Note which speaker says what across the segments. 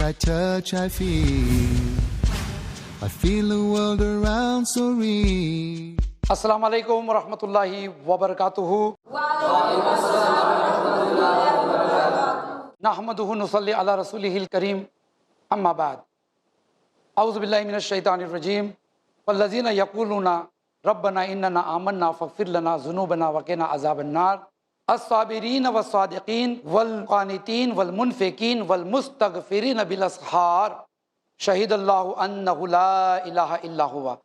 Speaker 1: I touch, I feel the world around so real.
Speaker 2: अस्सलाम वालेकुम रहमतुल्लाहि व बरकातुहू। नहमदुहु नुसल्ली अला रसूलिहिल करीम, अम्मा बाद। औज़ु बिल्लाहि मिनश शैतानिर रजीम। वल्लज़ीना यक़ूलूना रब्बना इन्नना आमन्ना फ़ग़फ़िर लना ज़ुनूबना वक़िना अज़ाबन्नार। अस्साबिरीन वस्सादिक़ीन वल्क़ानितीन वल्मुनफ़िक़ीन वल्मुस्तग़फ़िरीन बिलअस्हार। शहीदल्लाहु अन्नहु ला इलाहा इल्ला हुवा।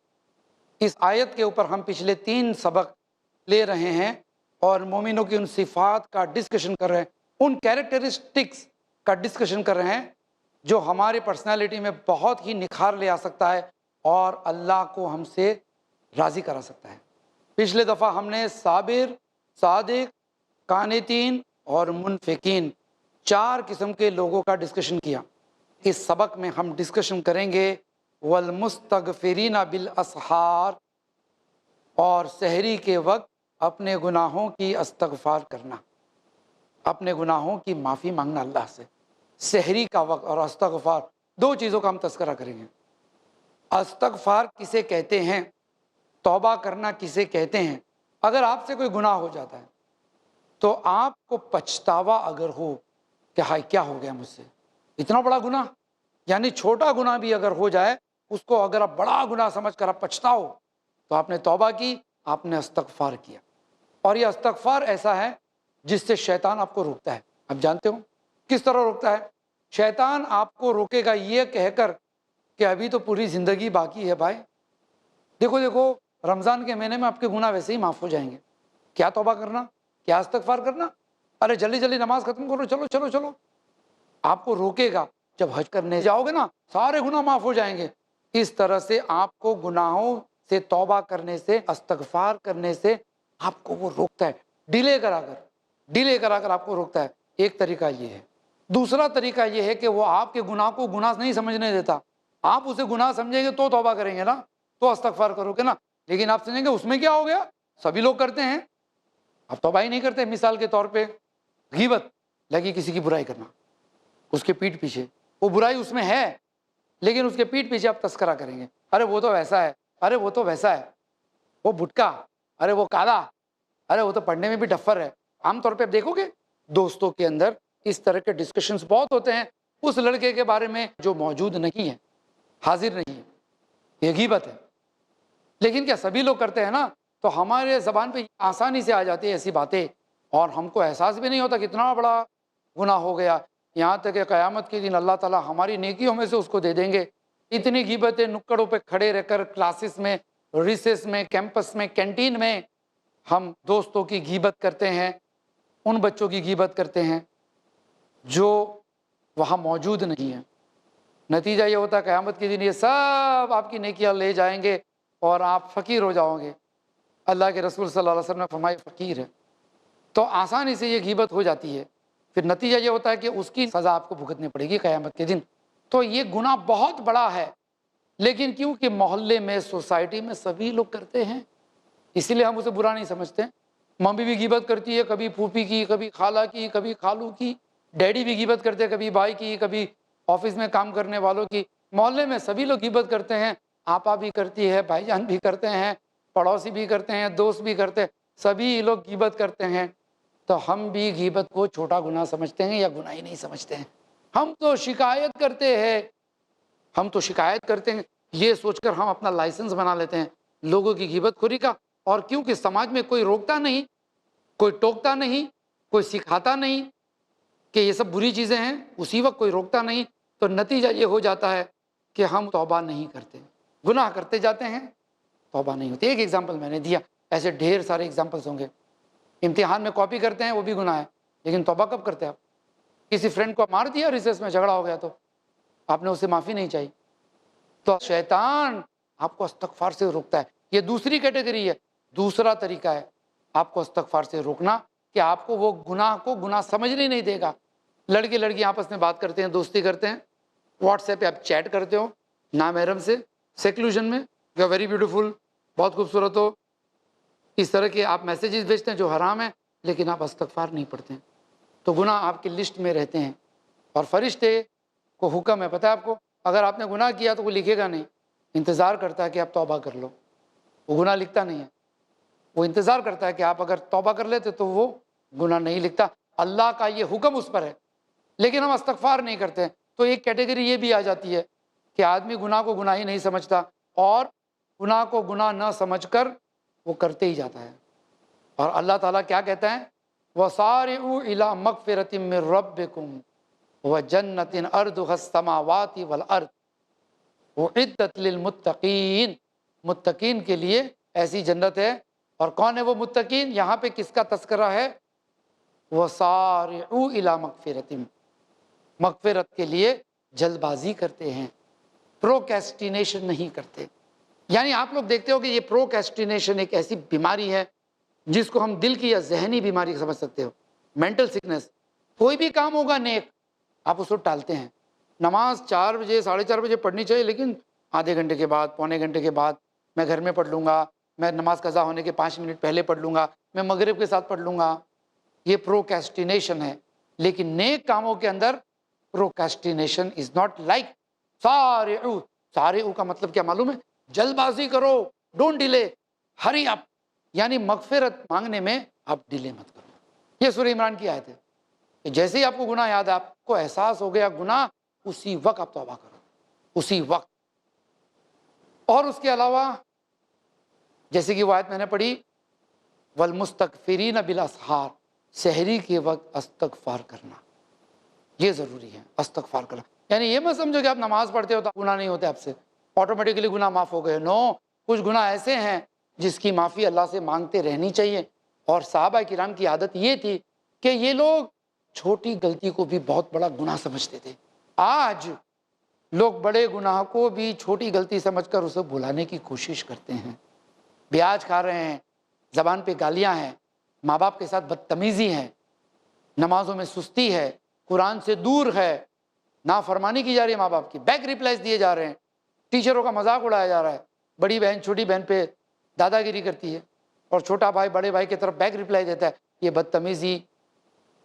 Speaker 2: इस आयत के ऊपर हम पिछले 3 सबक ले रहे हैं और मोमिनों की उन सिफ़ात का डिस्कशन कर रहे हैं, उन कैरेक्टरिस्टिक्स का डिस्कशन कर रहे हैं जो हमारे पर्सनालिटी में बहुत ही निखार ले आ सकता है और अल्लाह को हमसे राज़ी करा सकता है। पिछले दफ़ा हमने साबिर, सादिक, कानितीन और मुनफ़िकीन 4 किस्म के लोगों का डिस्कशन किया। इस सबक में हम डिस्कशन करेंगे वल मुस्तगफिरीना बिल असहार, और सहरी के वक्त अपने गुनाहों की इस्तग़फ़ार करना, अपने गुनाहों की माफ़ी मांगना अल्लाह से। सहरी का वक्त और इस्तग़फ़ार, 2 चीज़ों का हम तज़किरा करेंगे। इस्तग़फ़ार किसे कहते हैं, तौबा करना किसे कहते हैं। अगर आपसे कोई गुनाह हो जाता है तो आपको पछतावा अगर हो कि हाय क्या हो गया मुझसे, इतना बड़ा गुनाह, यानी छोटा गुनाह भी अगर हो जाए उसको अगर आप बड़ा गुनाह समझ कर आप पछताओ तो आपने तौबा की, आपने इस्तग़फ़ार किया। और यह इस्तग़फ़ार ऐसा है जिससे शैतान आपको रोकता है। आप जानते हो किस तरह रोकता है? शैतान आपको रोकेगा ये कहकर कि अभी तो पूरी ज़िंदगी बाकी है भाई, देखो देखो रमज़ान के महीने में आपके गुनाह वैसे ही माफ़ हो जाएंगे, क्या तौबा करना, क्या इस्तग़फ़ार करना, अरे जल्दी जल्दी नमाज ख़त्म करो, चलो चलो चलो। आपको रोकेगा। जब हज करने जाओगे ना सारे गुनाह माफ़ हो जाएंगे। इस तरह से आपको गुनाहों से तौबा करने से, इस्तग़फ़ार करने से आपको वो रोकता है, डिले कराकर आपको रोकता है। एक तरीका ये है। दूसरा तरीका ये है कि वो आपके गुनाह को गुनाह नहीं समझने देता। आप उसे गुनाह समझेंगे तो तौबा करेंगे ना, तो इस्तग़फ़ार करोगे ना, लेकिन आप समझेंगे उसमें क्या हो गया, सभी लोग करते हैं, आप तौबा ही नहीं करते। मिसाल के तौर पर ग़ीबत, लगी किसी की बुराई करना, उसके पीठ पीछे, वो बुराई उसमें है लेकिन उसके पीठ पीछे आप तस्करा करेंगे, अरे वो तो ऐसा है, अरे वो तो वैसा है, वो बुटका, अरे वो काला, अरे वो तो पढ़ने में भी डफ्फर है। आमतौर पे आप देखोगे दोस्तों के अंदर इस तरह के डिस्कशंस बहुत होते हैं उस लड़के के बारे में जो मौजूद नहीं है, हाजिर नहीं है, ये ग़ीबत है। लेकिन क्या सभी लोग करते हैं ना, तो हमारे ज़बान पे आसानी से आ जाती है ऐसी बातें और हमको एहसास भी नहीं होता कितना बड़ा गुनाह हो गया। यहाँ तक कि क़यामत के दिन अल्लाह ताला हमारी नेकियों में से उसको दे देंगे। इतनी ग़ीबतें नुक्कड़ों पे खड़े रहकर, क्लासेस में, रिसेस में, कैंपस में, कैंटीन में हम दोस्तों की ग़ीबत करते हैं, उन बच्चों की ग़ीबत करते हैं जो वहाँ मौजूद नहीं है। नतीजा ये होता है क़यामत के दिन ये सब आपकी नेकियां ले जाएंगे और आप फ़कीर हो जाओगे। अल्लाह के रसूल सल्लल्लाहु अलैहि वसल्लम ने फरमाया फ़कीर है, तो आसानी से ये ग़ीबत हो जाती है। फिर नतीजा ये होता है कि उसकी सज़ा आपको भुगतनी पड़ेगी क़यामत के दिन। तो ये गुनाह बहुत बड़ा है, लेकिन क्योंकि मोहल्ले में, सोसाइटी में सभी लोग करते हैं इसीलिए हम उसे बुरा नहीं समझते। मम्मी भी ग़ीबत करती है, कभी फूफी की, कभी खाला की, कभी खालू की, डैडी भी ग़ीबत करते हैं, कभी भाई की, कभी ऑफिस में काम करने वालों की। मोहल्ले में सभी लोग ग़ीबत करते हैं, आपा भी करती है, भाईजान भी करते हैं, पड़ोसी भी करते हैं, दोस्त भी करते हैं, सभी लोग ग़ीबत करते हैं। तो हम भी ग़ीबत को छोटा गुनाह समझते हैं या गुनाह ही नहीं समझते हैं। हम तो शिकायत करते हैं, ये सोचकर हम अपना लाइसेंस बना लेते हैं लोगों की ग़ीबतखोरी का। और क्योंकि समाज में कोई रोकता नहीं, कोई टोकता नहीं, कोई सिखाता नहीं कि ये सब बुरी चीज़ें हैं, उसी वक्त कोई रोकता नहीं, तो नतीजा ये हो जाता है कि हम तौबा नहीं करते, गुनाह करते जाते हैं, तौबा नहीं होती। एक एग्जाम्पल मैंने दिया, ऐसे ढेर सारे एग्जाम्पल्स होंगे। इम्तिहान में कॉपी करते हैं, वो भी गुनाह है, लेकिन तौबा कब करते हैं आप? किसी फ्रेंड को मार दिया, रिसेस में झगड़ा हो गया तो आपने उससे माफ़ी नहीं चाहिए, तो शैतान आपको इस्तग़फ़ार से रोकता है। ये दूसरी कैटेगरी है। दूसरा तरीका है आपको इस्तग़फ़ार से रोकना कि आपको वो गुनाह को गुनाह समझने नहीं देगा। लड़के लड़की आपस में बात करते हैं, दोस्ती करते हैं, व्हाट्सएप पे आप चैट करते हो नामहरम से, सेक्लूजन में, यू आर वेरी ब्यूटीफुल, बहुत खूबसूरत हो, इस तरह के आप मैसेजेस भेजते हैं जो हराम है, लेकिन आप इस्तग़फ़ार नहीं पढ़ते हैं, तो गुनाह आपकी लिस्ट में रहते हैं। और फरिश्ते को हुक्म है, पता है आपको, अगर आपने गुनाह किया तो वो लिखेगा नहीं, इंतज़ार करता है कि आप तौबा कर लो। वो गुनाह लिखता नहीं है, वो इंतज़ार करता है कि आप अगर तौबा कर लेते तो वो गुनाह नहीं लिखता। अल्लाह का ये हुक्म उस पर है, लेकिन हम इस्तग़फ़ार नहीं करते। तो एक कैटेगरी ये भी आ जाती है कि आदमी गुनाह को गुनाह ही नहीं समझता और गुनाह को गुनाह न समझकर वो करते ही जाता है। और अल्लाह ताला क्या कहता है, वसारिउ इला मग़फ़िरतिम मिर रब्बिकुम व जन्नतिन अर्दुहस समावाति वल अर्द उइद्दत लिल मुत्तक़ीन। मुत्तकीन के लिए ऐसी जन्नत है। और कौन है वो मुत्तकीन? यहाँ पे किसका तस्करा है? वसारिउ इला मग़फ़िरतिम, मग़फ़िरत के लिए जल्दबाजी करते हैं, प्रोक्रेस्टिनेशन नहीं करते। यानी आप लोग देखते हो कि ये प्रोक्रेस्टिनेशन एक ऐसी बीमारी है जिसको हम दिल की या जहनी बीमारी समझ सकते हो, मेंटल सिकनेस। कोई भी काम होगा नेक, आप उसको टालते हैं। नमाज 4 बजे 4:30 बजे पढ़नी चाहिए, लेकिन आधे घंटे के बाद, पौने घंटे के बाद, मैं घर में पढ़ लूँगा, मैं नमाज कज़ा होने के 5 मिनट पहले पढ़ लूँगा, मैं मगरिब के साथ पढ़ लूँगा। ये प्रोक्रेस्टिनेशन है। लेकिन नेक कामों के अंदर प्रोक्रेस्टिनेशन इज़ नॉट लाइक सारिउ। सारिउ का मतलब क्या मालूम है? जल्दबाजी करो, डोंट डिले, हरी अप। यानी मग़फ़िरत मांगने में आप डिले मत करो। ये सूरह इमरान की आयत है कि जैसे ही आपको गुनाह याद है, आपको एहसास हो गया गुनाह, उसी वक्त आप तौबा करो, उसी वक्त। और उसके अलावा जैसे कि वो आयत मैंने पढ़ी, वल मुस्तगफिरीन बिल असहार, सहरी के वक्त इस्तग़फ़ार करना, ये ज़रूरी है। इस्तग़फ़ार करना यानी ये मत समझो कि आप नमाज़ पढ़ते हो तो गुनाह नहीं होते आपसे, ऑटोमेटिकली गुनाह माफ़ हो गए। नो, कुछ गुनाह ऐसे हैं जिसकी माफ़ी अल्लाह से मांगते रहनी चाहिए। और सहाबा किराम की आदत ये थी कि ये लोग छोटी गलती को भी बहुत बड़ा गुनाह समझते थे। आज लोग बड़े गुनाह को भी छोटी गलती समझकर उसे भुलाने की कोशिश करते हैं। ब्याज खा रहे हैं, ज़बान पे गालियां हैं, माँ बाप के साथ बदतमीज़ी है, नमाजों में सुस्ती है, कुरान से दूर है, नाफरमानी की जा रही है माँ बाप की, बैक रिप्लाइज दिए जा रहे हैं, टीचरों का मजाक उड़ाया जा रहा है, बड़ी बहन छोटी बहन पे दादागिरी करती है और छोटा भाई बड़े भाई की तरफ बैक रिप्लाई देता है। ये बदतमीज़ी,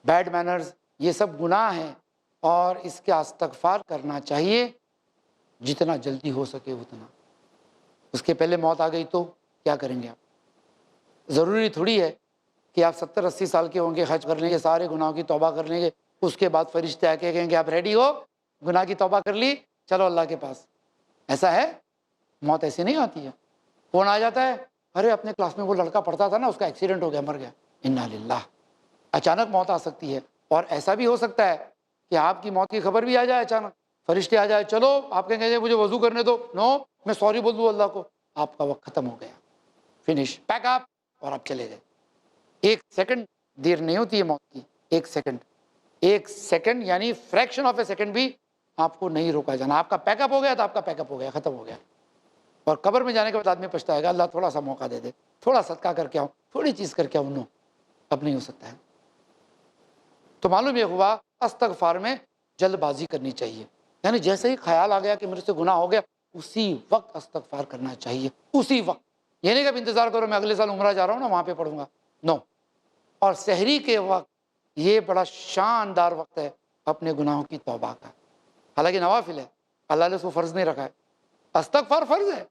Speaker 2: बैड मैनर्स, ये सब गुनाह हैं और इसका इस्तग़फ़ार करना चाहिए जितना जल्दी हो सके उतना। उसके पहले मौत आ गई तो क्या करेंगे आप? ज़रूरी थोड़ी है कि आप 70-80 साल के होंगे, हज कर लेंगे, सारे गुनाहों की तौबा कर लेंगे, उसके बाद फरिश्ते आके कहेंगे आप रेडी हो, गुनाह की तौबा कर ली, चलो अल्लाह के पास। ऐसा है? मौत ऐसे नहीं आती है। फ़ोन आ जाता है, अरे अपने क्लास में वो लड़का पढ़ता था ना, उसका एक्सीडेंट हो गया, मर गया, इन्ना लिल्लाह। अचानक मौत आ सकती है। और ऐसा भी हो सकता है कि आपकी मौत की खबर भी आ जाए अचानक, फरिश्ते आ जाए, चलो आप कहेंगे मुझे वज़ू करने दो, नो मैं सॉरी बोल दूँ अल्लाह को, आपका वक्त ख़त्म हो गया, फिनिश, पैक अप, और आप चले गए। 1 सेकंड देर नहीं होती है मौत की, 1 सेकंड, 1 सेकंड यानी फ्रैक्शन ऑफ ए सेकंड भी आपको नहीं रोका जाना। आपका पैकअप हो गया तो आपका पैकअप हो गया, ख़त्म हो गया। और कब्र में जाने के बाद आदमी पछताएगा, अल्लाह थोड़ा सा मौका दे दे, थोड़ा सदका करके आऊँ, थोड़ी चीज़ करके आऊँ। नो, अब नहीं हो सकता है। तो मालूम ये हुआ इस्तग़फ़ार में जल्दबाजी करनी चाहिए। यानी जैसे ही ख्याल आ गया कि मेरे से गुनाह हो गया, उसी वक्त इस्तग़फ़ार करना चाहिए, उसी वक्त। ये नहीं कि अब इंतज़ार करो मैं अगले साल उम्रा जा रहा हूँ ना वहाँ पे पढ़ूंगा, नो। और सहरी के वक्त ये बड़ा शानदार वक्त है अपने गुनाहों की तौबा का। हालांकि नवाफिल है, अल्लाह ने उसको फ़र्ज़ नहीं रखा है। इस्तग़फ़ार फ़र्ज़ है,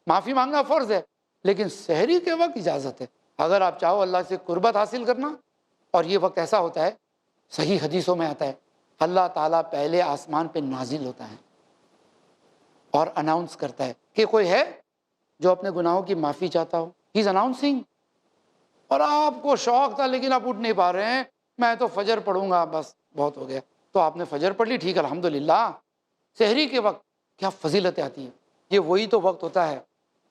Speaker 2: माफ़ी मांगना फ़र्ज़ है, लेकिन सहरी के वक्त इजाज़त है। अगर आप चाहो अल्लाह से कुर्बत हासिल करना, और ये वक्त ऐसा होता है, सही हदीसों में आता है, अल्लाह ताला पहले आसमान पे नाजिल होता है और अनाउंस करता है कि कोई है जो अपने गुनाहों की माफ़ी चाहता हो। He is announcing. और आपको शौक़ था लेकिन आप उठ नहीं पा रहे हैं, मैं तो फजर पढ़ूंगा, बस बहुत हो गया। तो आपने फजर पढ़ ली, ठीक है अल्हम्दुलिल्लाह। सहरी के वक्त क्या फजीलतें आती हैं। ये वही तो वक्त होता है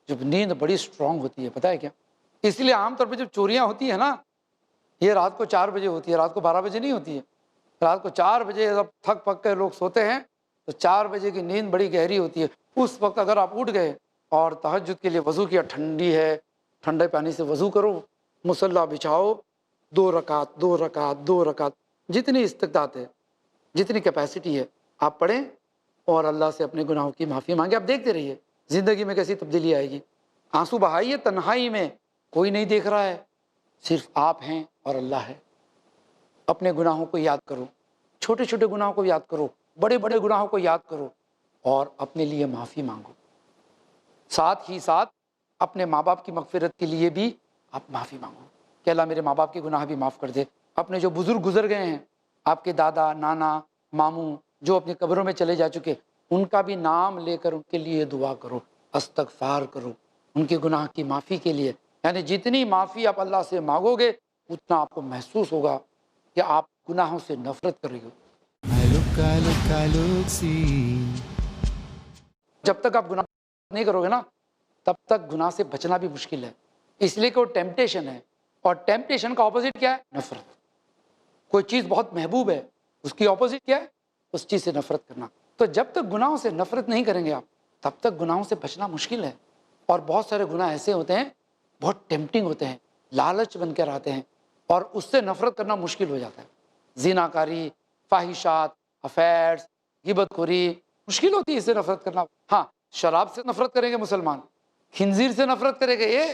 Speaker 2: जब नींद बड़ी स्ट्रॉन्ग होती है, पता है क्या? इसलिए आमतौर पर जब चोरियाँ होती है ना, ये रात को 4 बजे होती है, रात को 12 बजे नहीं होती है। रात को 4 बजे जब थक पक कर लोग सोते हैं तो 4 बजे की नींद बड़ी गहरी होती है। उस वक्त अगर आप उठ गए और तहज्जुद के लिए वज़ू किया, ठंडी है, ठंडे पानी से वज़ू करो, मुसल्ला बिछाओ, 2 रकात 2 रकात 2 रकात, जितनी इस्तिक़ात है, जितनी कैपेसिटी है, आप पढ़ें और अल्लाह से अपने गुनाहों की माफ़ी मांगे। आप देखते रहिए ज़िंदगी में कैसी तब्दीली आएगी। आंसू बहाइए तन्हाई में, कोई नहीं देख रहा है, सिर्फ आप हैं और अल्लाह है। अपने गुनाहों को याद करो, छोटे छोटे गुनाहों को याद करो, बड़े बड़े गुनाहों को याद करो और अपने लिए माफ़ी मांगो। साथ ही साथ अपने माँ बाप की मगफिरत के लिए भी आप माफ़ी मांगो कि अल्लाह मेरे माँ बाप के गुनाह भी माफ़ कर दे। अपने जो बुज़ुर्ग गुजर गए हैं, आपके दादा नाना मामू जो अपनी कब्रों में चले जा चुके, उनका भी नाम लेकर उनके लिए दुआ करो, इस्तग़फ़ार करो उनके गुनाह की माफ़ी के लिए। यानी जितनी माफ़ी आप अल्लाह से मांगोगे उतना आपको महसूस होगा कि आप गुनाहों से नफ़रत कर रही हो।
Speaker 1: I look, see.
Speaker 2: जब तक आप गुनाह नहीं करोगे ना, तब तक गुनाह से बचना भी मुश्किल है। इसलिए कि वो टेम्पटेशन है, और टेम्पटेशन का ऑपोजिट क्या है? नफ़रत। कोई चीज़ बहुत महबूब है, उसकी ऑपोजिट क्या है? उस चीज़ से नफ़रत करना। तो जब तक गुनाहों से नफ़रत नहीं करेंगे आप, तब तक गुनाहों से बचना मुश्किल है। और बहुत सारे गुनाह ऐसे होते हैं, बहुत टेम्पटिंग होते हैं, लालच बन कर आते हैं, और उससे नफ़रत करना मुश्किल हो जाता है। ज़िनाकारी, फ़ाहिशात, अफेयर्स, गिबतखोरी, मुश्किल होती है इससे नफ़रत करना। हाँ, शराब से नफ़रत करेंगे मुसलमान, खिंजीर से नफ़रत करेंगे, ये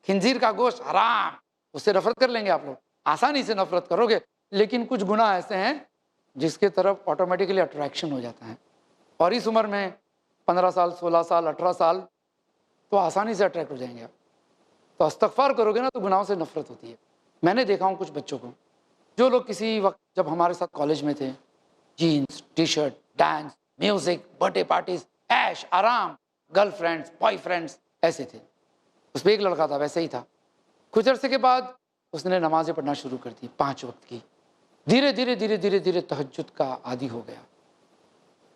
Speaker 2: खिंजीर का गोश्त हराम, उससे नफ़रत कर लेंगे आप लोग, आसानी से नफ़रत करोगे। लेकिन कुछ गुनाह ऐसे हैं जिसके तरफ ऑटोमेटिकली अट्रैक्शन हो जाता है, और इस उम्र में 15 साल, 16 साल, 18 साल तो आसानी से अट्रैक्ट हो जाएंगे आप। तो इस्तग़फ़ार करोगे ना तो गुनाहों से नफ़रत होती है। मैंने देखा हूँ कुछ बच्चों को, जो लोग किसी वक्त जब हमारे साथ कॉलेज में थे, jeans, T shirt, dance, music, birthday parties, ऐश आराम, गर्लफ्रेंड्स, बॉयफ्रेंड्स ऐसे थे। उसमें एक लड़का था, वैसे ही था। कुछ अरसे के बाद उसने नमाज़ें पढ़ना शुरू कर दी 5 वक्त की। धीरे धीरे धीरे धीरे धीरे तहज्जुद का आदी हो गया,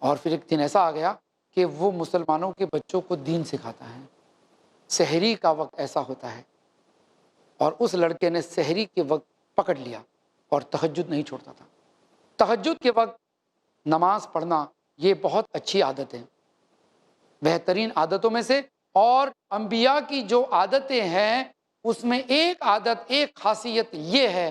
Speaker 2: और फिर एक दिन ऐसा आ गया कि वो मुसलमानों के बच्चों को दीन सिखाता है। सहरी का वक्त ऐसा होता है, और उस लड़के ने सहरी के वक्त पकड़ लिया और तहज्जुद नहीं छोड़ता था। तहज्जुद के वक्त नमाज पढ़ना ये बहुत अच्छी आदत है, बेहतरीन आदतों में से। और अंबिया की जो आदतें हैं उसमें एक आदत, एक खासियत ये है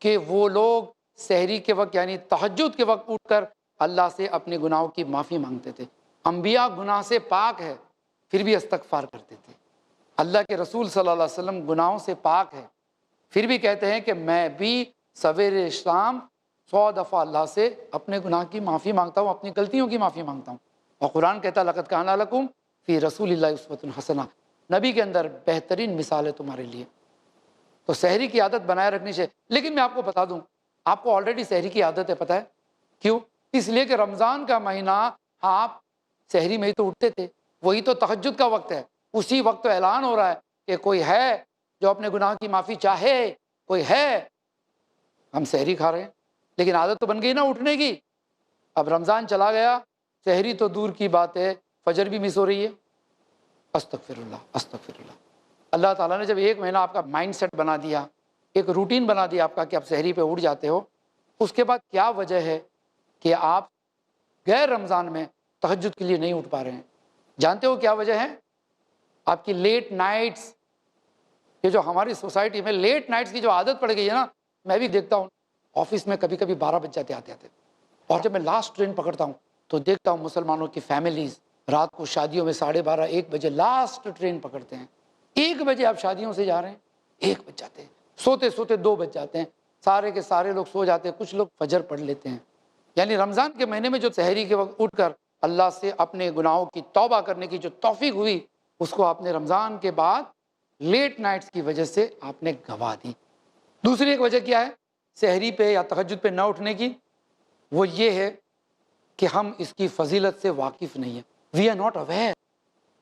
Speaker 2: कि वो लोग सहरी के वक्त यानी तहज्जुद के वक्त उठकर अल्लाह से अपने गुनाहों की माफ़ी मांगते थे। अंबिया गुनाह से पाक है फिर भी इस्तग़फ़ार करते थे। अल्लाह के रसूल सल्लल्लाहु अलैहि वसल्लम गुनाहों से पाक है, फिर भी कहते हैं कि मैं भी सवेरे शाम 100 दफ़ा अल्लाह से अपने गुनाह की माफ़ी मांगता हूँ, अपनी गलतियों की माफ़ी मांगता हूँ। और कुरान कहता है लक़द काना लकुम फ़ी रसूलिल्लाहि उस्वतुन हसना, नबी के अंदर बेहतरीन मिसाल है तुम्हारे लिए। तो सहरी की आदत बनाए रखनी चाहिए। लेकिन मैं आपको बता दूं, आपको ऑलरेडी सहरी की आदत है, पता है क्यों? इसलिए कि रमज़ान का महीना आप सहरी में ही तो उठते थे, वही तो तहज्जुद का वक्त है। उसी वक्त तो ऐलान हो रहा है कि कोई है जो अपने गुनाह की माफ़ी चाहे, कोई है। हम सहरी खा रहे हैं, लेकिन आदत तो बन गई ना उठने की। अब रमज़ान चला गया, सहरी तो दूर की बात है, फजर भी मिस हो रही है। अस्तगफिरुल्लाह, अस्तगफिरुल्लाह। अल्लाह ताला ने जब एक महीना आपका माइंड सेट बना दिया, एक रूटीन बना दिया आपका कि आप सहरी पे उठ जाते हो, उसके बाद क्या वजह है कि आप गैर रमज़ान में तहज्जुद के लिए नहीं उठ पा रहे हैं? जानते हो क्या वजह है? आपकी लेट नाइट्स। ये जो हमारी सोसाइटी में लेट नाइट्स की जो आदत पड़ गई है ना, मैं भी देखता हूँ ऑफिस में कभी कभी 12 बज जाते आते आते, और जब मैं लास्ट ट्रेन पकड़ता हूँ तो देखता हूँ मुसलमानों की फैमिलीज रात को शादियों में 12:30-1 बजे लास्ट ट्रेन पकड़ते हैं। 1 बजे आप शादियों से जा रहे हैं, 1 बज जाते हैं, सोते सोते 2 बज जाते हैं, सारे के सारे लोग सो जाते हैं, कुछ लोग फजर पढ़ लेते हैं। यानी रमज़ान के महीने में जो सहरी के वक्त उठकर अल्लाह से अपने गुनाहों की तौबा करने की जो तौफीक हुई, उसको आपने रमज़ान के बाद लेट नाइट्स की वजह से आपने गंवा दी। दूसरी एक वजह क्या है सहरी पे या तहज्जुद पे न उठने की? वो ये है कि हम इसकी फजीलत से वाकिफ़ नहीं है। वी आर नॉट अवेयर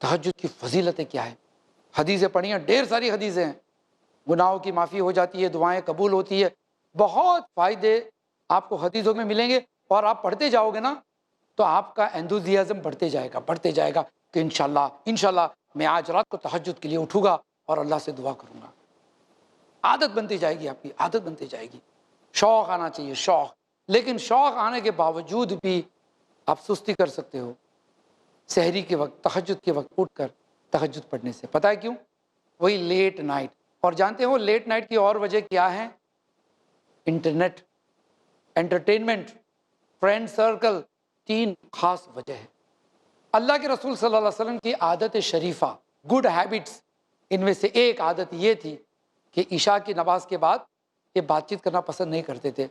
Speaker 2: तहज्जुद की फजीलतें क्या है। हदीसें पढ़ी हैं, ढेर सारी हदीसें हैं, गुनाहों की माफ़ी हो जाती है, दुआएं कबूल होती है, बहुत फ़ायदे आपको हदीसों में मिलेंगे। और आप पढ़ते जाओगे ना तो आपका एंथुसियाज़म बढ़ते जाएगा कि इंशाल्लाह इंशाल्लाह मैं आज रात को तहज्जुद के लिए उठूँगा और अल्लाह से दुआ करूँगा। आदत बनती जाएगी, आपकी आदत बनती जाएगी। शौक़ आना चाहिए, शौक़। लेकिन शौक़ आने के बावजूद भी आप सुस्ती कर सकते हो सहरी के वक्त, तहज्जुद के वक्त उठकर तहज्जुद पढ़ने से। पता है क्यों? वही लेट नाइट। और जानते हो लेट नाइट की और वजह क्या है? इंटरनेट, एंटरटेनमेंट, फ्रेंड सर्कल, 3 खास वजह है। अल्लाह के रसूल सल्लल्लाहु अलैहि वसल्लम की आदत शरीफा, गुड हैबिट्स, इनमें से एक आदत ये थी कि इशा की नमाज के बाद ये बातचीत करना पसंद नहीं करते थे।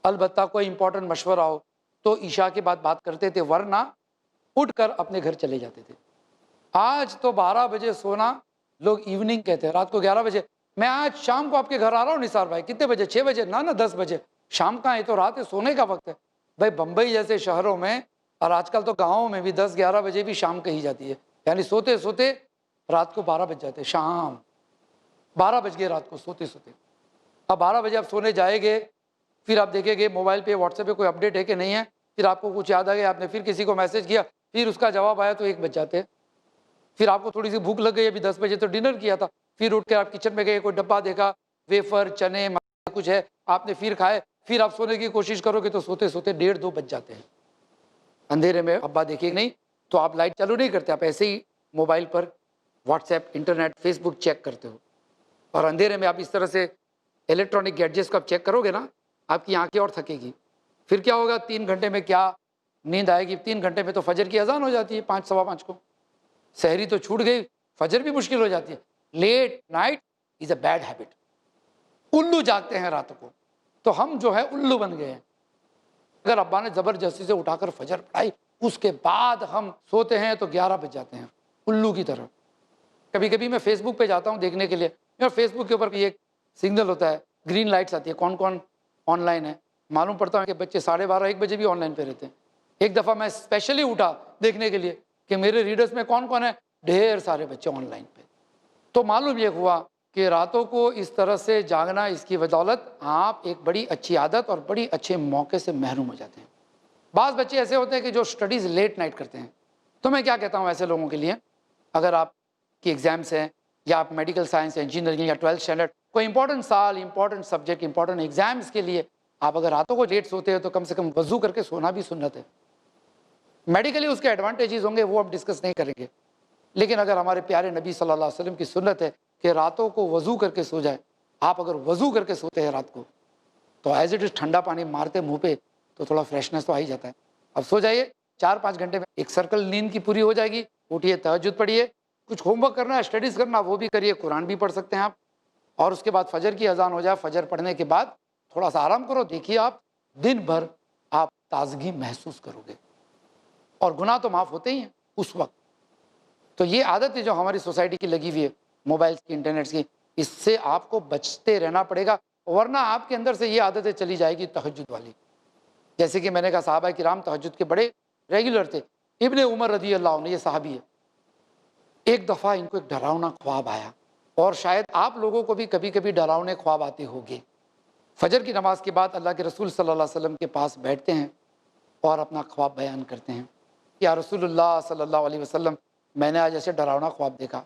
Speaker 2: अलबत्ता कोई इंपॉर्टेंट मशवरा हो, तो ईशा के बाद बात करते थे, वरना उठकर अपने घर चले जाते थे। आज तो 12 बजे सोना लोग इवनिंग कहते हैं, रात को 11 बजे। मैं आज शाम को आपके घर आ रहा हूँ निसार भाई, कितने बजे? 6 बजे ना, 10 बजे। शाम का है तो रात है, सोने का वक्त है भाई। बंबई जैसे शहरों में और आजकल तो गाँवों में भी 10-11 बजे भी शाम कही जाती है, यानी सोते सोते रात को 12 बज जाते हैं। शाम 12 बज गए रात को सोते सोते। अब 12 बजे आप सोने जाएंगे, फिर आप देखेंगे मोबाइल पे व्हाट्सएप पे कोई अपडेट है कि नहीं है, फिर आपको कुछ याद आ गया, आपने फिर किसी को मैसेज किया, फिर उसका जवाब आया तो 1 बज जाते हैं। फिर आपको थोड़ी सी भूख लग गई, अभी 10 बजे तो डिनर किया था, फिर उठ के आप किचन में गए, कोई डब्बा देखा, वेफर चने कुछ है, आपने फिर खाए, फिर आप सोने की कोशिश करोगे तो सोते सोते 1:30-2 बज जाते हैं। अंधेरे में अब्बा देखेंगे नहीं तो आप लाइट चालू नहीं करते, आप ऐसे ही मोबाइल पर व्हाट्सएप, इंटरनेट, फेसबुक चेक करते हो। और अंधेरे में आप इस तरह से इलेक्ट्रॉनिक गैजेट्स को आप चेक करोगे ना, आपकी आंखें और थकेगी। फिर क्या होगा, 3 घंटे में क्या नींद आएगी? 3 घंटे में तो फजर की अजान हो जाती है 5 सवा 5 को। सहरी तो छूट गई, फजर भी मुश्किल हो जाती है। Late night is a bad habit. उल्लू जागते हैं रात को, तो हम जो है उल्लू बन गए हैं। अगर अब्बा ने जबरदस्ती से उठाकर फजर पढ़ाई, उसके बाद हम सोते हैं तो 11 बज जाते हैं, उल्लू की तरह। कभी कभी मैं फेसबुक पे जाता हूँ देखने के लिए, मेरा फेसबुक के ऊपर भी एक सिग्नल होता है, ग्रीन लाइट्स आती है, कौन कौन ऑनलाइन है। मालूम पड़ता है कि बच्चे 12:30-1 बजे भी ऑनलाइन पे रहते हैं। एक दफ़ा मैं स्पेशली उठा देखने के लिए कि मेरे रीडर्स में कौन कौन है, ढेर सारे बच्चे ऑनलाइन पे। तो मालूम ये हुआ कि रातों को इस तरह से जागना, इसकी बदौलत आप एक बड़ी अच्छी आदत और बड़ी अच्छे मौके से महरूम हो जाते हैं। बाज़ बच्चे ऐसे होते हैं कि जो स्टडीज़ लेट नाइट करते हैं, तो मैं क्या कहता हूँ ऐसे लोगों के लिए, अगर आपकी एग्ज़ाम्स हैं या आप मेडिकल साइंस, इंजीनियरिंग या 12th स्टैंडर्ड, कोई इंपॉर्टेंट साल, इंपॉर्टेंट सब्जेक्ट, इंपॉर्टेंट एग्जाम्स के लिए आप अगर रातों को लेट सोते हो तो कम से कम वजू करके सोना भी सुन्नत है। मेडिकली उसके एडवांटेजेस होंगे, वो हम डिस्कस नहीं करेंगे, लेकिन अगर हमारे प्यारे नबी सल्लल्लाहु अलैहि वसल्लम की सुन्नत है कि रातों को वजू करके सो जाए, आप अगर वजू करके सोते हैं रात को तो एज इट इज़ ठंडा पानी मारते मुँह पे तो थोड़ा फ्रेशनेस तो आ ही जाता है। अब सो जाइए, 4-5 घंटे में एक सर्कल नींद की पूरी हो जाएगी। उठिए, तहज्जुद पढ़िए, कुछ होमवर्क करना है, स्टडीज़ करना वो भी करिए, कुरान भी पढ़ सकते हैं आप। और उसके बाद फजर की अजान हो जाए, फजर पढ़ने के बाद थोड़ा सा आराम करो, देखिए आप दिन भर आप ताजगी महसूस करोगे और गुनाह तो माफ़ होते ही हैं उस वक्त। तो ये आदत है जो हमारी सोसाइटी की लगी हुई है, मोबाइल्स की, इंटरनेट्स की, इससे आपको बचते रहना पड़ेगा, वरना आपके अंदर से ये आदतें चली जाएगी तहज्जुद वाली। जैसे कि मैंने कहा, सहाबा किराम तहज्जुद के बड़े रेगुलर थे। इब्ने उमर रज़ी अल्लाह अन्हु, ये सहाबी है, एक दफ़ा इनको एक डरावना ख्वाब आया, और शायद आप लोगों को भी कभी कभी डरावने ख्वाब आते होंगे। फजर की नमाज के बाद अल्लाह के रसूल सल्लल्लाहु अलैहि वसल्लम के पास बैठते हैं और अपना ख्वाब बयान करते हैं, या रसूलुल्लाह सल्लल्लाहु अलैहि वसल्लम, मैंने आज ऐसे डरावना ख्वाब देखा।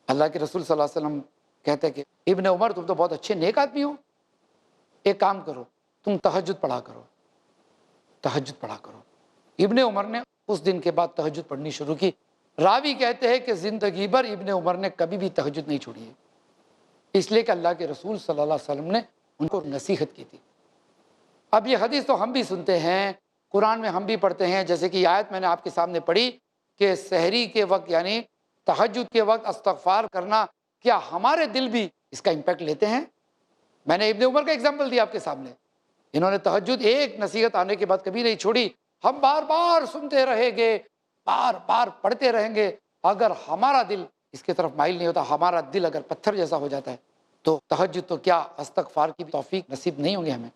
Speaker 2: अल्लाह के रसूल सल्लल्लाहु अलैहि वसल्लम कहते हैं कि इब्ने उमर, तुम तो बहुत अच्छे नेक आदमी हो, एक काम करो, तुम तहज्जुद पढ़ा करो, तहज्जुद पढ़ा करो। इब्ने उमर ने उस दिन के बाद तहज्जुद पढ़नी शुरू की। रावी कहते हैं कि ज़िंदगी भर इब्ने उमर ने कभी भी तहज्जुद नहीं छोड़ी है, इसलिए कि अल्लाह के रसूल सल्लल्लाहु अलैहि वसल्लम ने उनको नसीहत की थी। अब ये हदीस तो हम भी सुनते हैं, कुरान में हम भी पढ़ते हैं, जैसे कि आयत मैंने आपके सामने पढ़ी कि सहरी के वक्त यानी तहज्जुद के वक्त इस्तग़फ़ार करना, क्या हमारे दिल भी इसका इम्पैक्ट लेते हैं? मैंने इब्ने उमर का एग्जाम्पल दिया आपके सामने, इन्होंने तहज्जुद एक नसीहत आने के बाद कभी नहीं छोड़ी। हम बार बार सुनते रहेंगे, बार बार पढ़ते रहेंगे, अगर हमारा दिल इसकी तरफ माइल नहीं होता, हमारा दिल अगर पत्थर जैसा हो जाता है, तो तहज्जुद तो क्या, इस्तग़फ़ार की तौफ़ीक नसीब नहीं होंगे हमें।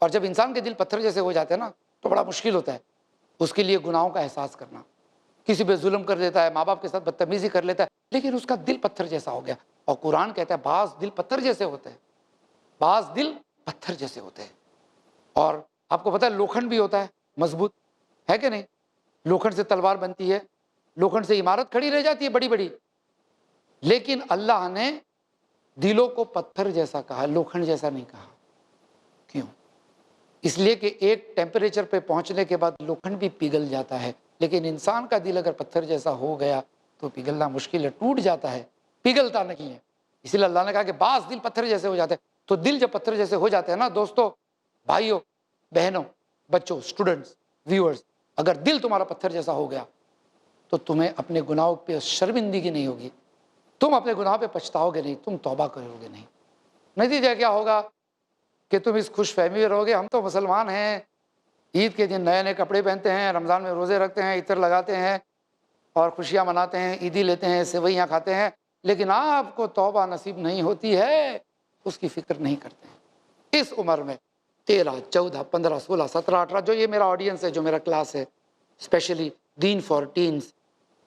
Speaker 2: और जब इंसान के दिल पत्थर जैसे हो जाते हैं ना, तो बड़ा मुश्किल होता है उसके लिए गुनाहों का एहसास करना। किसी पे जुल्म कर देता है, माँ बाप के साथ बदतमीज़ी कर लेता है, लेकिन उसका दिल पत्थर जैसा हो गया। और कुरान कहता है बाज़ दिल पत्थर जैसे होते हैं, बाज़ दिल पत्थर जैसे होते हैं। और आपको पता है लोखंड भी होता है मजबूत, है कि नहीं? लोखंड से तलवार बनती है, लोखंड से इमारत खड़ी रह जाती है बड़ी बड़ी, लेकिन अल्लाह ने दिलों को पत्थर जैसा कहा, लोखंड जैसा नहीं कहा। क्यों? इसलिए कि एक टेम्परेचर पे पहुंचने के बाद लोखंड भी पिघल जाता है, लेकिन इंसान का दिल अगर पत्थर जैसा हो गया तो पिघलना मुश्किल है, टूट जाता है, पिघलता नहीं है। इसलिए अल्लाह ने कहा कि बाज़ दिल पत्थर जैसे हो जाते हैं। तो दिल जब पत्थर जैसे हो जाते हैं ना दोस्तों, भाइयों, बहनों, बच्चों, स्टूडेंट्स, व्यूअर्स, अगर दिल तुम्हारा पत्थर जैसा हो गया तो तुम्हें अपने गुनाहों पे शर्मिंदगी नहीं होगी, तुम अपने गुनाह पे पछताओगे नहीं, तुम तौबा करोगे नहीं। नतीजा क्या होगा कि तुम इस खुश फहमी में रहोगे, हम तो मुसलमान हैं, ईद के दिन नए नए कपड़े पहनते हैं, रमज़ान में रोज़े रखते हैं, इतर लगाते हैं और खुशियाँ मनाते हैं, ईदी लेते हैं, सेवइयाँ खाते हैं, लेकिन आपको तौबा नसीब नहीं होती है, उसकी फ़िक्र नहीं करते हैं। इस उम्र में 13, 14, 15, 16, 17, 18 जो ये मेरा ऑडियंस है, जो मेरा क्लास है, स्पेशली दीन फॉर टीन्स,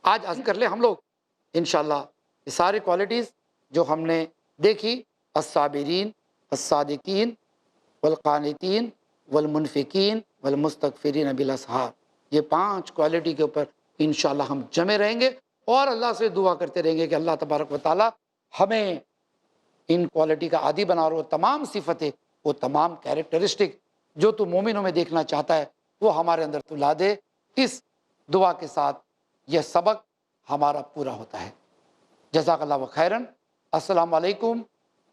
Speaker 2: आज अर्ज़ कर ले हम लोग इंशाअल्लाह ये सारी क्वालिटीज़ जो हमने देखी, अस्साबिरीन, अस्सादिकीन, वलकानितीन, वलमुनफिकीन, वलमुस्तगफिरीन बिल असहार, ये 5 क्वालिटी के ऊपर इंशाअल्लाह हम जमे रहेंगे और अल्लाह से दुआ करते रहेंगे कि अल्लाह तबारक व तआला हमें इन क्वालिटी का आदी बना, और वो तमाम सिफतें, वो तमाम कैरेक्टरिस्टिक जो तू मोमिनों में देखना चाहता है वो हमारे अंदर तू ला दे। इस दुआ के साथ यह सबक हमारा पूरा होता है। जज़ाकल्लाहु खैरन। अस्सलामु अलैकुम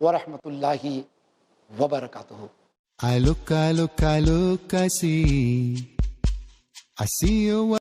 Speaker 2: व रहमतुल्लाहि व बरकातुहू।
Speaker 1: I look, I see you.